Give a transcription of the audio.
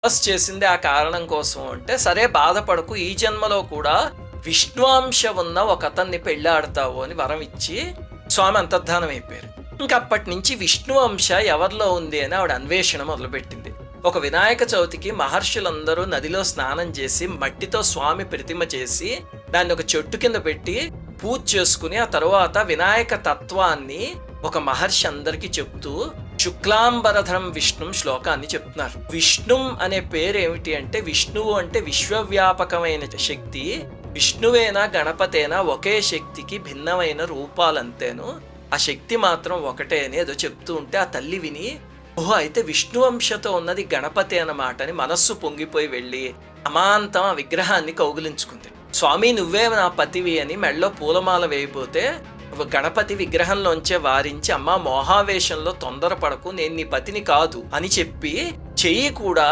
తపస్సు చేసింది ఆ కారణం కోసం అంటే, సరే బాధపడకు, ఈ జన్మలో కూడా విష్ణువంశ ఉన్న ఒక అతన్ని పెళ్ళాడతావు అని వరం ఇచ్చి స్వామి అంతర్ధానం అయిపోయారు. ఇంకప్పటి నుంచి విష్ణువంశ ఎవరిలో ఉంది అని ఆవిడ అన్వేషణ మొదలుపెట్టింది. ఒక వినాయక చవితికి మహర్షులందరూ నదిలో స్నానం చేసి మట్టితో స్వామి ప్రతిమ చేసి దాన్ని ఒక చెట్టు కింద పెట్టి పూజ చేసుకుని ఆ తరువాత వినాయక తత్వాన్ని ఒక మహర్షి అందరికీ చెప్తూ శుక్లాంబరధరం విష్ణుం శ్లోకాన్ని చెప్తున్నారు. విష్ణుం అనే పేరు ఏమిటి అంటే, విష్ణువు అంటే విశ్వవ్యాపకమైన శక్తి, విష్ణువేనా గణపతేనా ఒకే శక్తికి భిన్నమైన రూపాలంతేను, ఆ శక్తి మాత్రం ఒకటే అని ఏదో చెప్తూ ఉంటే ఆ తల్లి విని, ఓహో అయితే విష్ణువంశతో ఉన్నది గణపతి అన్నమాట అని మనస్సు పొంగిపోయి వెళ్ళి అమాంతం ఆ విగ్రహాన్ని కౌగిలించుకుంది. స్వామి నువ్వే నా పతివి అని మెళ్ళో పూలమాల వేయబోతే గణపతి విగ్రహంలోంచే వారించి, అమ్మా మోహావేశంలో తొందరపడకు, నేను నీ పతిని కాదు అని చెప్పి చెయ్యి కూడా